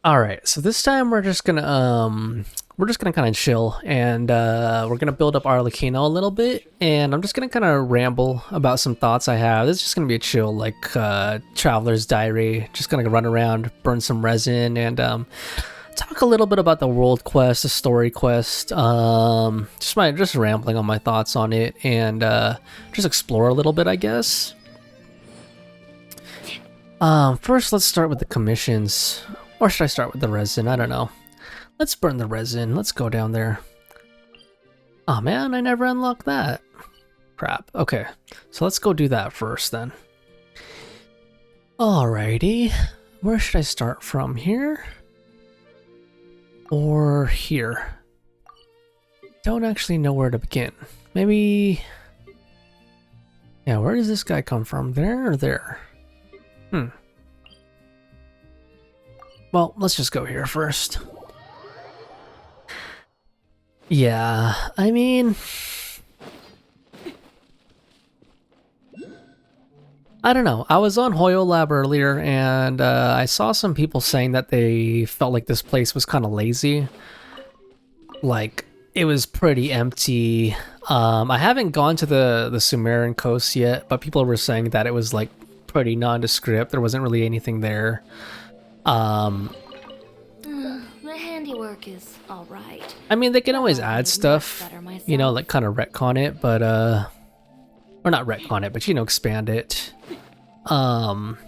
All right, so this time we're just gonna kind of chill, and we're gonna build up Arlecchino a little bit, and I'm just gonna kind of ramble about some thoughts I have. This is just gonna be a chill, like traveler's diary. Just gonna run around, burn some resin, and talk a little bit about the world quest, the story quest. Just rambling on my thoughts on it, and just explore a little bit, I guess. First, let's start with the commissions. Or should I start with the resin? I don't know. Let's burn the resin. Let's go down there. Oh man, I never unlocked that. Crap. Okay, so let's go do that first then. Alrighty. Where should I start from? Here? Or here? Don't actually know where to begin. Maybe... Yeah, where does this guy come from? There or there? Well, let's just go here first. Yeah, I mean... I don't know. I was on Hoyo Lab earlier, and I saw some people saying that they felt like this place was kind of lazy. Like, it was pretty empty. I haven't gone to the Sumerian coast yet, but people were saying that it was, like, pretty nondescript. There wasn't really anything there. The handiwork is all right. I mean, they can always add stuff, you know, like kind of retcon it, but or not retcon it, but you know, expand it. And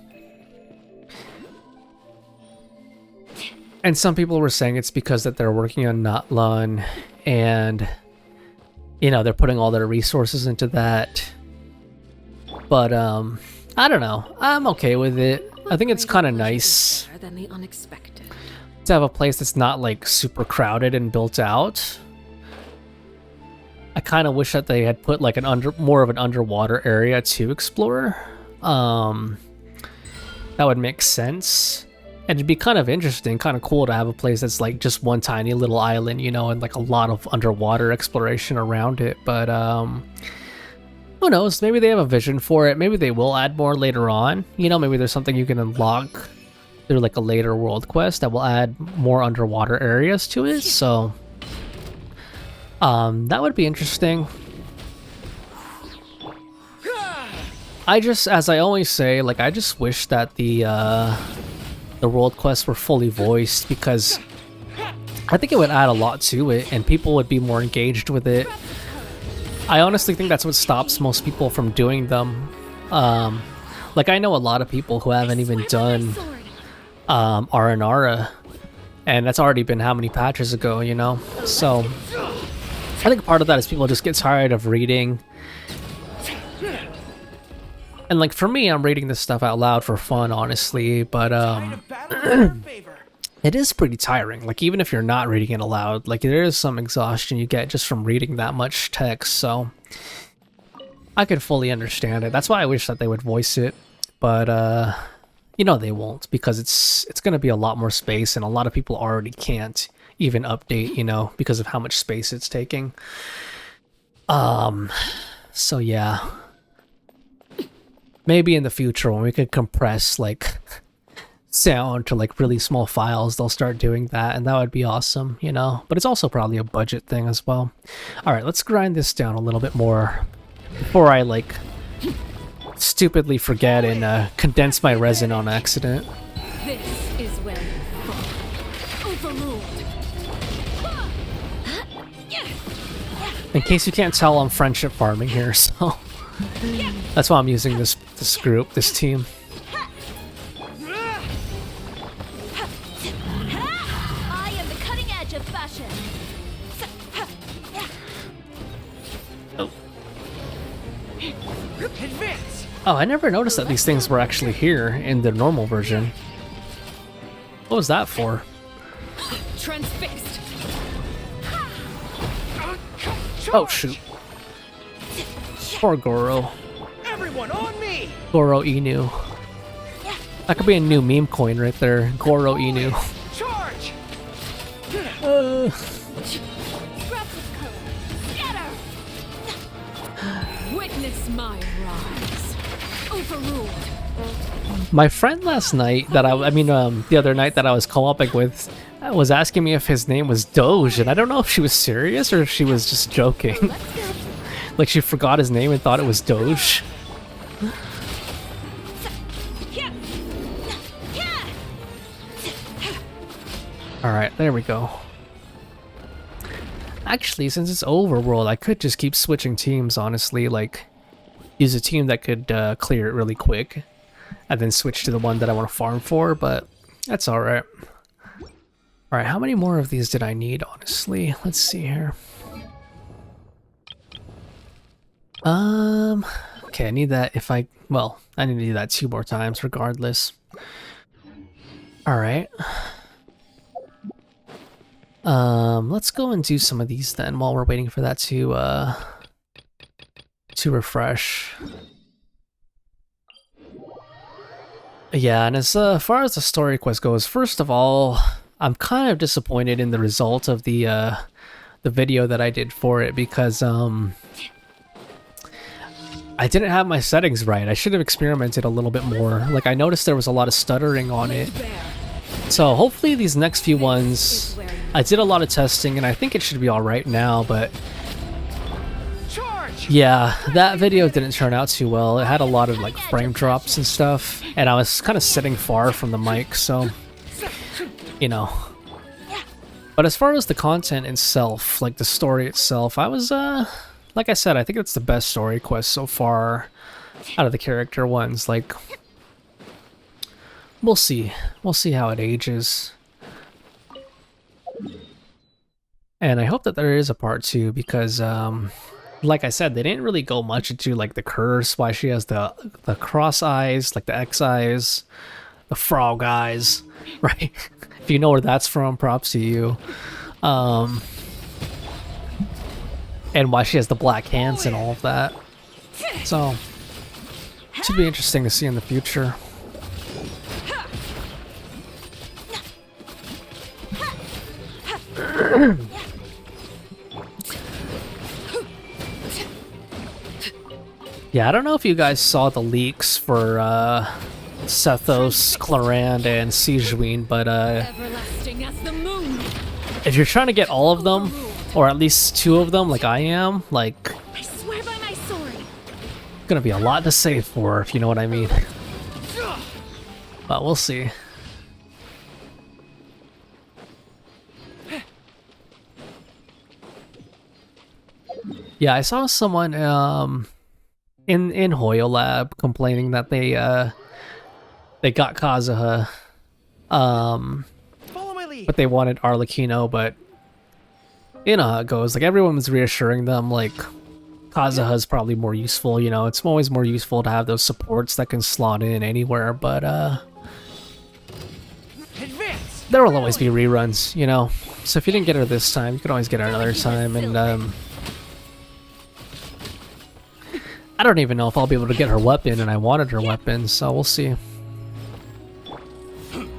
some people were saying it's because that they're working on Notlun, and you know, they're putting all their resources into that. But I don't know. I'm okay with it. I think it's kind of nice to have a place that's not like super crowded and built out. I kind of wish that they had put like more of an underwater area to explore. That would make sense. And it'd be kind of interesting, kind of cool to have a place that's like just one tiny little island, you know, and like a lot of underwater exploration around it. But who knows? Maybe they have a vision for it. Maybe they will add more later on. You know, maybe there's something you can unlock through like a later world quest that will add more underwater areas to it. So that would be interesting. I just, as I always say, like I just wish that the world quests were fully voiced, because I think it would add a lot to it and people would be more engaged with it. I honestly think that's what stops most people from doing them. Like I know a lot of people who haven't even done Aranara, and that's already been how many patches ago, you know? So I think part of that is people just get tired of reading. And like for me, I'm reading this stuff out loud for fun, honestly, but it is pretty tiring. Like even if you're not reading it aloud, like there is some exhaustion you get just from reading that much text, so I could fully understand it. That's why I wish that they would voice it, but you know they won't, because it's going to be a lot more space, and a lot of people already can't even update, you know, because of how much space it's taking. So yeah. Maybe in the future when we could compress like sound to like really small files, they'll start doing that, and that would be awesome, you know? But it's also probably a budget thing as well. Alright, let's grind this down a little bit more before I like stupidly forget and condense my resin on accident. This is where you fall. Overruled. In case you can't tell, I'm friendship farming here, so that's why I'm using this group, this team. I am the cutting edge of fashion. Oh, I never noticed that these things were actually here in the normal version. What was that for? Transfixed. Oh shoot. Poor Goro. Everyone on me! Goro Inu. That could be a new meme coin right there. Goro Inu. Charge! Witness my rise. Overruled. My friend last night that the other night that I was co-oping with was asking me if his name was Doge, and I don't know if she was serious or if she was just joking. Like she forgot his name and thought it was Doge. Alright, there we go. Actually, since it's overworld, I could just keep switching teams, honestly. Like, use a team that could clear it really quick, and then switch to the one that I want to farm for, but that's alright. Alright, how many more of these did I need, honestly? Let's see here. Okay, I need that if I... Well, I need to do that 2 more times, regardless. Alright. Let's go and do some of these then while we're waiting for that to refresh. Yeah, and as far as the story quest goes, first of all, I'm kind of disappointed in the result of the video that I did for it because I didn't have my settings right. I should have experimented a little bit more. Like I noticed there was a lot of stuttering on it. So hopefully these next few ones, I did a lot of testing and I think it should be alright now, but yeah, that video didn't turn out too well. It had a lot of like frame drops and stuff, and I was kind of sitting far from the mic, so, you know. But as far as the content itself, like the story itself, I was, like I said, I think it's the best story quest so far out of the character ones. Like, we'll see. We'll see how it ages. And I hope that there is a part 2 because, like I said, they didn't really go much into like the curse, why she has the cross eyes, like the X eyes, the frog eyes, right? If you know where that's from, props to you. And why she has the black hands and all of that. So, it should be interesting to see in the future. Yeah, I don't know if you guys saw the leaks for Sethos, Clorand, and Sijuin, but if you're trying to get all of them, or at least 2 of them like I am, like, I swear by my sword. gonna be a lot to save for, if you know what I mean. But we'll see. Yeah, I saw someone in Hoyo Lab complaining that they got Kazuha, Follow my lead. but they wanted Arlecchino, but you know how it goes. Like everyone was reassuring them like Kazuha's probably more useful, you know, it's always more useful to have those supports that can slot in anywhere, but Advance. there will always be reruns, you know. So if you didn't get her this time, you can always get her another time, and I don't even know if I'll be able to get her weapon, and I wanted her weapon, so we'll see.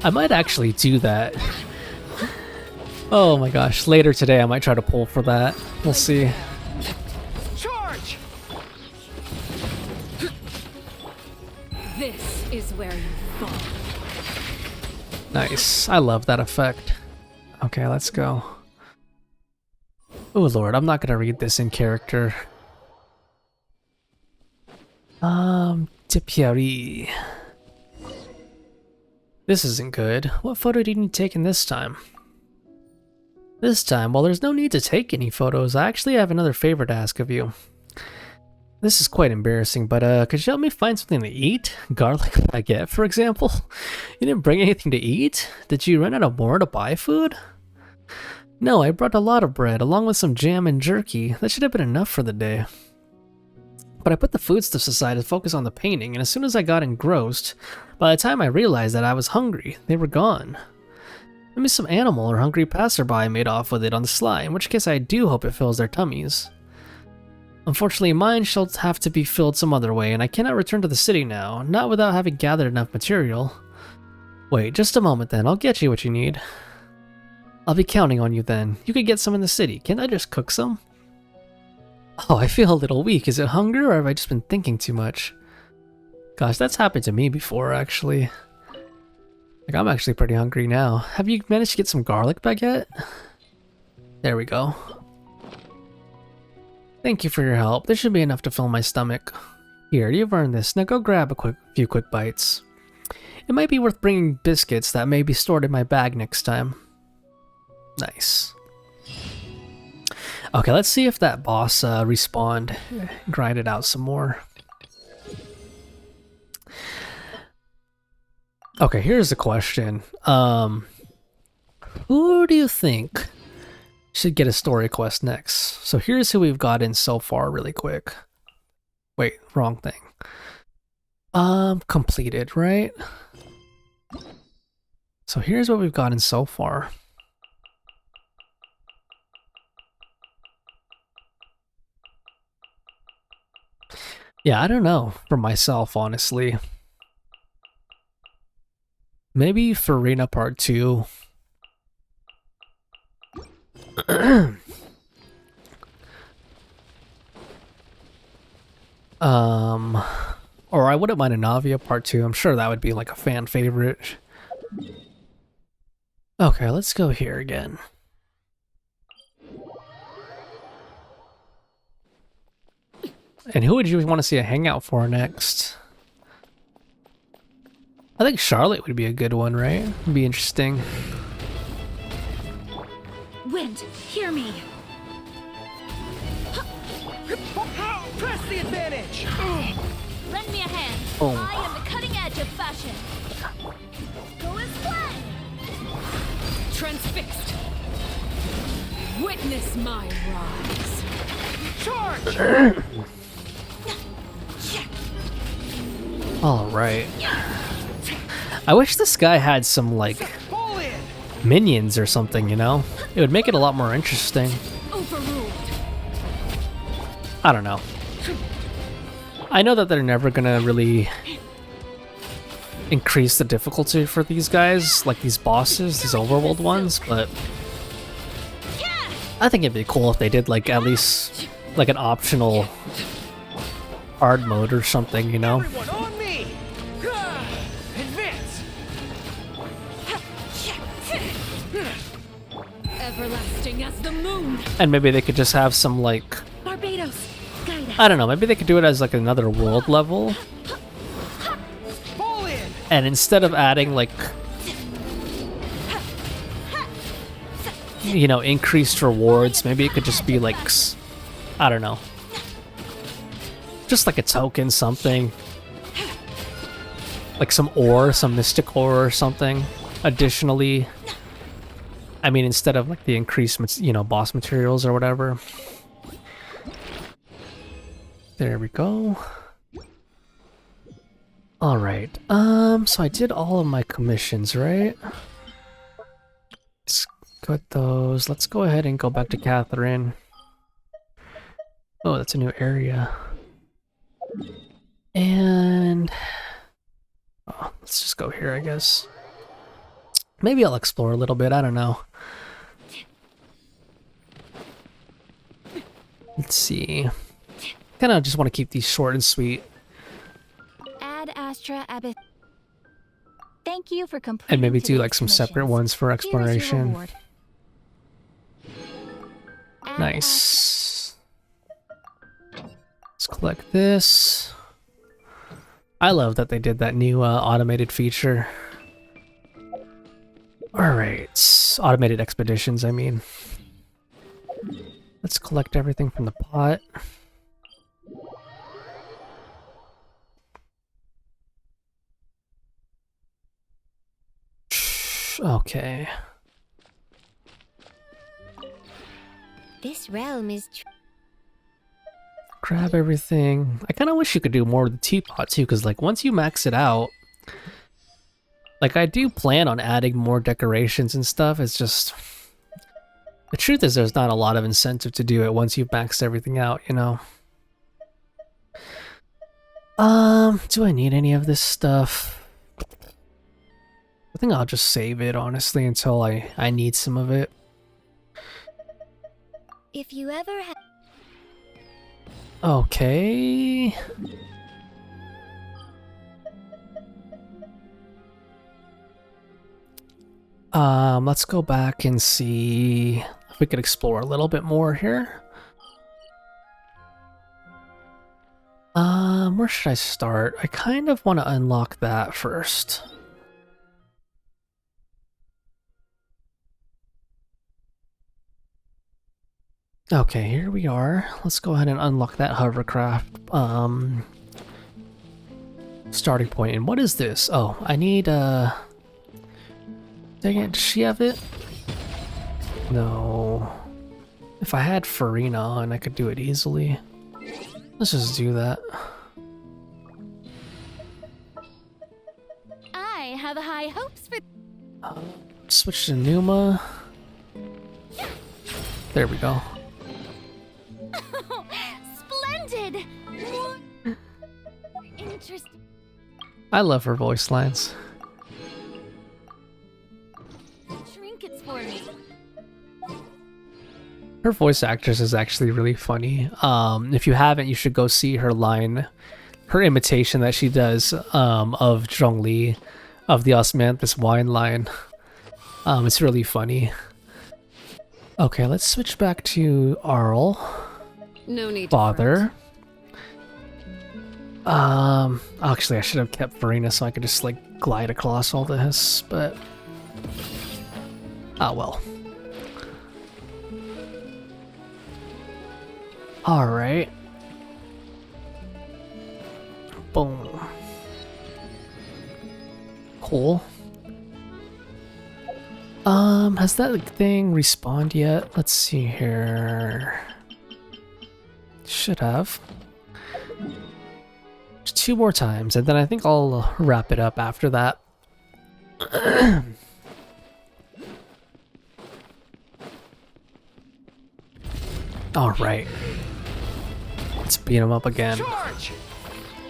I might actually do that. Oh my gosh, later today I might try to pull for that. We'll see. Charge. This is where you fall. Nice. I love that effect. Okay, let's go. Oh lord, I'm not gonna read this in character. Tipiari. This isn't good. What photo do you need taken this time? This time, well, there's no need to take any photos. I actually have another favor to ask of you. This is quite embarrassing, but could you help me find something to eat? Garlic baguette, for example? You didn't bring anything to eat? Did you run out of more to buy food? No, I brought a lot of bread, along with some jam and jerky. That should have been enough for the day. But I put the foodstuffs aside to focus on the painting, and as soon as I got engrossed, by the time I realized that I was hungry, they were gone. Maybe some animal or hungry passerby made off with it on the sly, in which case I do hope it fills their tummies. Unfortunately, mine shall have to be filled some other way, and I cannot return to the city now, not without having gathered enough material. Wait, just a moment then, I'll get you what you need. I'll be counting on you then. You could get some in the city. Can't I just cook some? Oh, I feel a little weak. Is it hunger, or have I just been thinking too much? Gosh, that's happened to me before, actually. Like, I'm actually pretty hungry now. Have you managed to get some garlic back yet? There we go. Thank you for your help. This should be enough to fill my stomach. Here, you've earned this. Now go grab a few quick bites. It might be worth bringing biscuits that may be stored in my bag next time. Nice. Okay, let's see if that boss respawned. Grind it out some more. Okay, here's the question. Who do you think should get a story quest next? So here's who we've got in so far really quick. Wait, wrong thing. Completed, right? So here's what we've gotten so far. Yeah, I don't know for myself, honestly. Maybe Farina Part 2. Or I wouldn't mind a Navia Part 2. I'm sure that would be like a fan favorite. Okay, let's go here again. And who would you want to see a hangout for next? I think Charlotte would be a good one, right? Would be interesting. Wind, hear me. Press the advantage! Lend me a hand. Oh. I am the cutting edge of fashion. Go as planned. Transfixed. Witness my rise. Charge! All right. I wish this guy had some, like, Pull in! minions or something, you know? It would make it a lot more interesting. Overruled. I don't know. I know that they're never gonna really increase the difficulty for these guys, like these bosses, these overworld ones, but I think it'd be cool if they did, like, at least, like, an optional hard mode or something, you know? Everyone on me! Advance! Everlasting as the moon. And maybe they could just have some, like, Barbados, guide us. I don't know, maybe they could do it as, like, another world level, Pull in! and instead of adding, like, you know, increased rewards, maybe it could just be, like, I don't know. Just like a token, something. Like some ore, some mystic ore or something. Additionally, I mean, instead of like the increased, you know, boss materials or whatever. There we go. All right. So I did all of my commissions, right? Let's got those. Let's go ahead and go back to Catherine. Oh, that's a new area. And oh, let's just go here, I guess. Maybe I'll explore a little bit, I don't know. Let's see. Kind of just want to keep these short and sweet. Ad Astra Abyss. Thank you for completing. And maybe do today's like some separate commissions. ones for Here is your exploration. reward. Ad Nice. Let's collect this. I love that they did that new automated feature. Alright, automated expeditions, I mean. Let's collect everything from the pot. Okay. This realm is. Grab everything. I kind of wish you could do more with the teapot too, because like once you max it out, like I do plan on adding more decorations and stuff. It's just the truth is there's not a lot of incentive to do it once you've maxed everything out, you know. Do I need any of this stuff? I think I'll just save it honestly until I need some of it. If you ever have. Okay. Let's go back and see if we could explore a little bit more here. Where should I start? I kind of want to unlock that first. Okay, here we are. Let's go ahead and unlock that hovercraft. Starting point. And what is this? Oh, I need, dang it, does she have it? No. If I had Farina on, I could do it easily. Let's just do that. I have high hopes for. Switch to Numa. There we go. Splendid! Interesting. I love her voice lines. Trinkets for me. Her voice actress is actually really funny. If you haven't, you should go see her line, her imitation that she does of Zhongli, of the Osmanthus wine line. It's really funny. Okay, let's switch back to Arl. No need. Father. Actually, I should have kept Farina so I could just like glide across all this, but ah well. All right. Boom. Cool. Has that thing respawned yet? Let's see here. Should have. Just 2 more times, and then I think I'll wrap it up after that. All right. Let's beat him up again. Charge!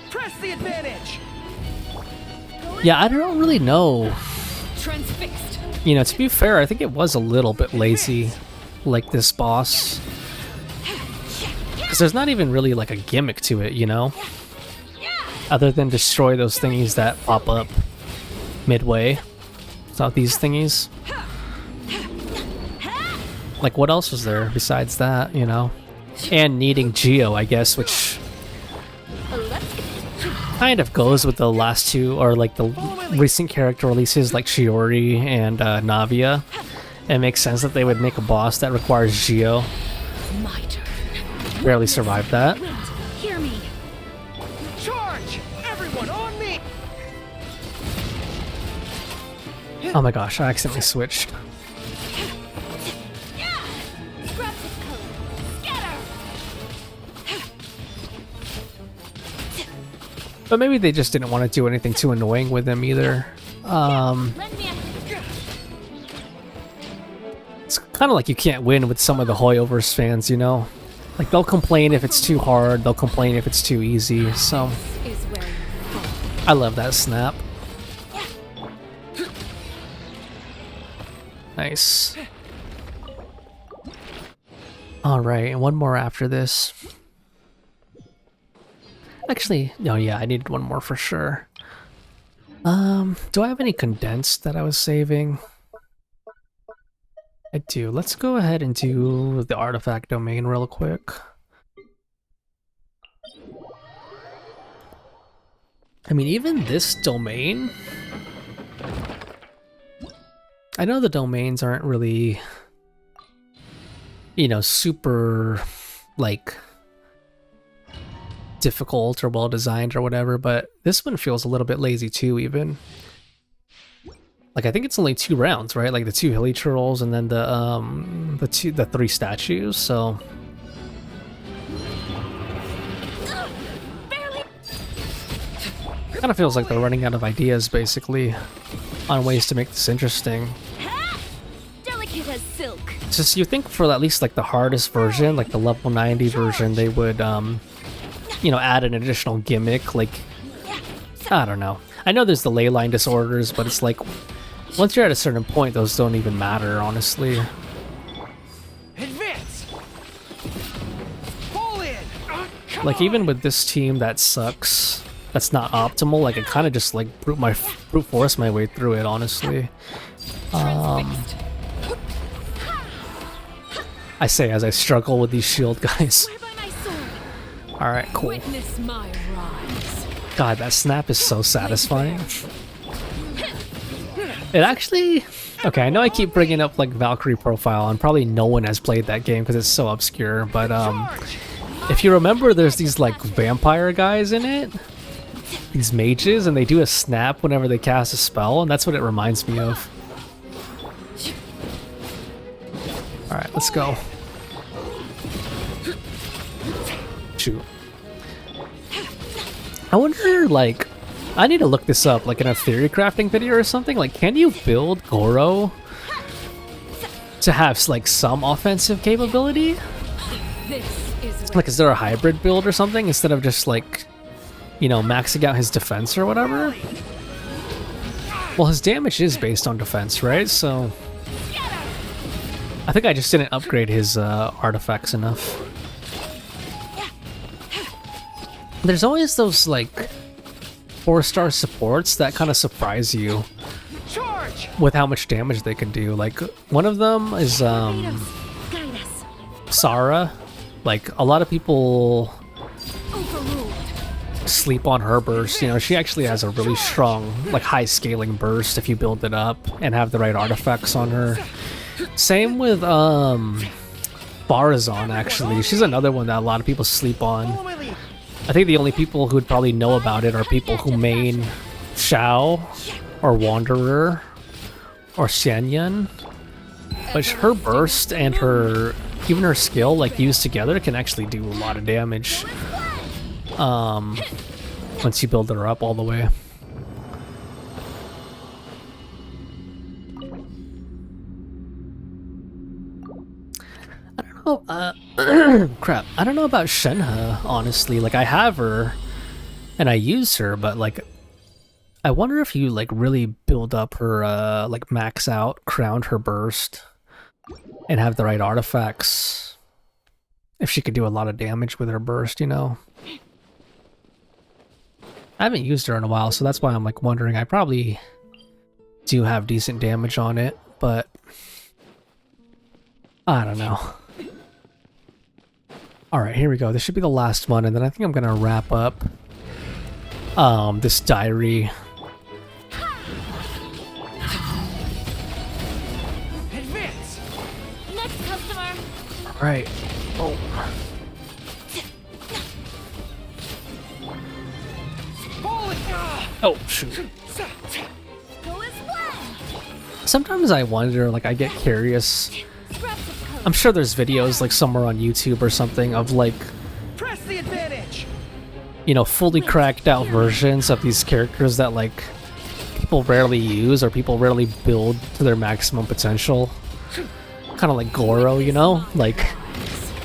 Press the advantage! Yeah, I don't really know. Transfixed. You know, to be fair, I think it was a little bit lazy, like this boss. Because there's not even really like a gimmick to it, you know? Other than destroy those thingies that pop up midway. It's not these thingies. Like, what else was there besides that, you know? And needing Geo, I guess, which kind of goes with the last two, or like the recent character releases like Shiori and Navia. It makes sense that they would make a boss that requires Geo. My turn. Barely survived that. Wait, hear me. Charge! Everyone on me! Oh my gosh, I accidentally switched. But maybe they just didn't want to do anything too annoying with them either. It's kind of like you can't win with some of the Hoyoverse fans, you know? Like, they'll complain if it's too hard, they'll complain if it's too easy, so... Is where you fall. I love that snap. Nice. Alright, and one more after this. Actually, no, yeah, I needed one more for sure. Do I have any condensed that I was saving? I do. Let's go ahead and do the artifact domain real quick. I mean, even this domain... I know the domains aren't really, you know, super, like... difficult or well designed or whatever, but this one feels a little bit lazy too, even. Like, I think it's only 2 rounds, right? Like the 2 hilly turtles and then the 3 statues, so kind of feels like they're running out of ideas basically on ways to make this interesting. Delicate as silk. It's just, you think for at least like the hardest version, like the level 90 version, they would you know, add an additional gimmick, like, I don't know. I know there's the ley line disorders, but it's like, once you're at a certain point, those don't even matter, honestly. Advance! Pull in! Like, even with this team that sucks, that's not optimal, like, I kind of just, like, brute force my way through it, honestly. Transfixed. I say as I struggle with these shield guys. Swear by my sword. Alright, cool. Witness my rise. God, that snap is so satisfying. It actually... Okay, I know I keep bringing up like Valkyrie Profile, and probably no one has played that game because it's so obscure, but if you remember, there's these like vampire guys in it, these mages, and they do a snap whenever they cast a spell, and that's what it reminds me of. Alright, let's go. Shoot. I wonder, like, I need to look this up, like in a theory crafting video or something. Like, can you build Goro to have like some offensive capability? This is Like, is there a hybrid build or something instead of just like, you know, maxing out his defense or whatever? Well, his damage is based on defense, right? So I think I just didn't upgrade his artifacts enough. There's always those like 4-star supports that kind of surprise you Charge! with how much damage they can do. Like, one of them is Guide us. Sarah. Like, a lot of people Overruled. sleep on her burst. You know, she actually has a really strong, like, high scaling burst if you build it up and have the right artifacts on her. Same with Barazon, actually. She's another one that a lot of people sleep on. Follow my lead. I think the only people who would probably know about it are people who main Shao or Wanderer or Xianyan. But her burst and her, even her skill, like used together, can actually do a lot of damage. Once you build her up all the way. I don't know, crap. I don't know about Shenhe, honestly. Like, I have her and I use her, but like, I wonder if you like really build up her, like max out, crown her burst, and have the right artifacts. If she could do a lot of damage with her burst, you know. I haven't used her in a while, so that's why I'm like wondering. I probably do have decent damage on it, but I don't know. Alright, here we go. This should be the last one, and then I think I'm gonna wrap up this diary. Advance! Next customer. Alright. Oh. Hold it! Oh, shoot. Go as planned. Sometimes I wonder, like, I get curious. Scraps of code. I'm sure there's videos, like, somewhere on YouTube or something of, like, Press the advantage! you know, fully cracked out versions of these characters that, like, people rarely use or people rarely build to their maximum potential. Kind of like Goro, you know? Like,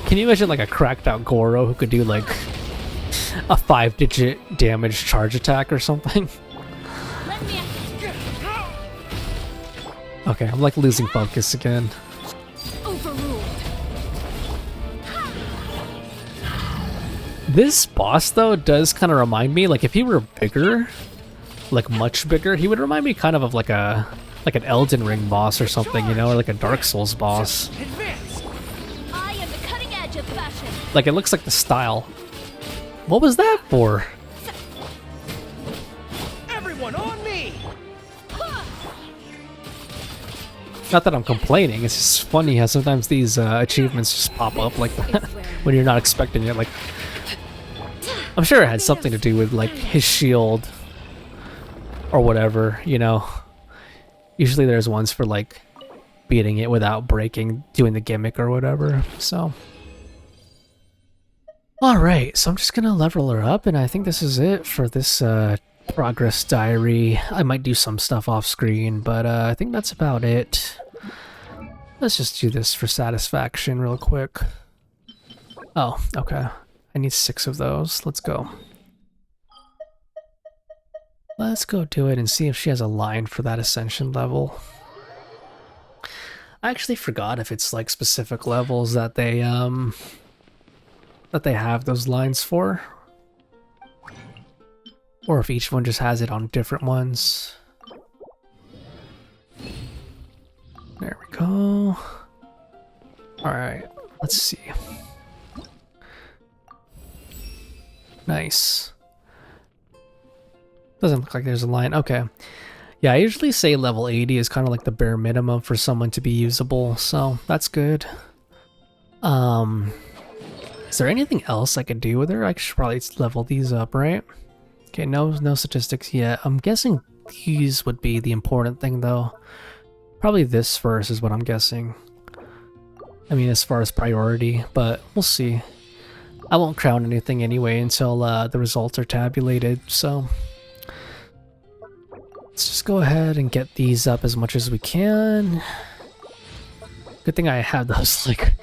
can you imagine, like, a cracked out Goro who could do, like, a 5-digit damage charge attack or something? Let me. Okay, I'm, like, losing focus again. Overruled. This boss, though, does kind of remind me, like, if he were bigger, like, much bigger, he would remind me kind of like a, like an Elden Ring boss or something, you know, or like a Dark Souls boss. Advance! I am the cutting edge of fashion. Like, it looks like the style. What was that for? Everyone on me! Not that I'm complaining, it's just funny how sometimes these achievements just pop up like that when you're not expecting it. Like, I'm sure it had something to do with, like, his shield or whatever, you know. Usually there's ones for, like, beating it without breaking, doing the gimmick or whatever, so. Alright, so I'm just gonna level her up, and I think this is it for this progress diary. I might do some stuff off screen, but I think that's about it. Let's just do this for satisfaction real quick. Oh, okay. I need 6 of those. Let's go. Let's go do it and see if she has a line for that ascension level. I actually forgot if it's like specific levels that they have those lines for. Or if each one just has it on different ones. go. Alright, let's see. Nice. Doesn't look like there's a line. Okay. Yeah, I usually say level 80 is kind of like the bare minimum for someone to be usable, so that's good. Is there anything else I could do with her? I should probably level these up, right? Okay, no statistics yet. I'm guessing these would be the important thing, though. Probably this first is what I'm guessing. I mean, as far as priority, but we'll see. I won't crown anything anyway until the results are tabulated, so... Let's just go ahead and get these up as much as we can. Good thing I had those, like...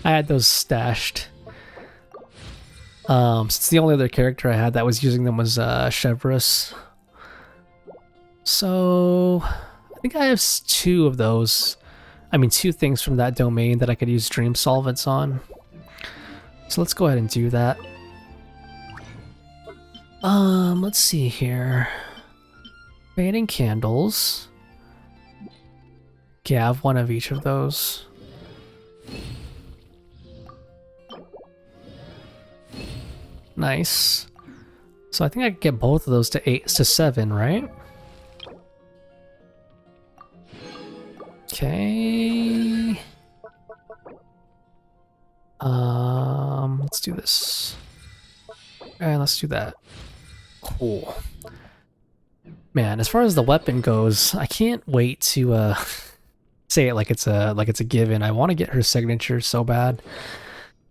I had those stashed. Since the only other character I had that was using them was Chevrolet. So... I think I have 2 of those. I mean, 2 things from that domain that I could use Dream Solvents on. So let's go ahead and do that. Let's see here. Banning candles. Okay, I have 1 of each of those. Nice. So I think I could get both of those to 8 to 7, right? Okay. Let's do this. And let's do that. Cool. Man, as far as the weapon goes, I can't wait to say it like it's a given. I want to get her signature so bad.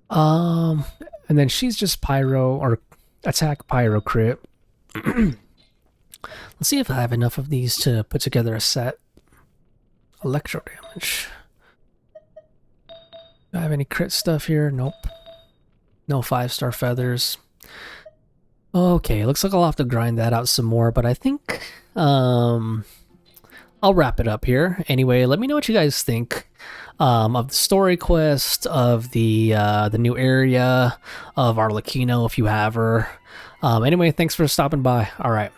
And then she's just pyro or attack pyro crit. Let's see if I have enough of these to put together a set. Electro damage. Do I have any crit stuff here? Nope. No 5-star feathers. Okay, looks like I'll have to grind that out some more, but I think I'll wrap it up here. Anyway, let me know what you guys think of the story quest, of the new area, of Arlecchino if you have her. Anyway, thanks for stopping by. All right.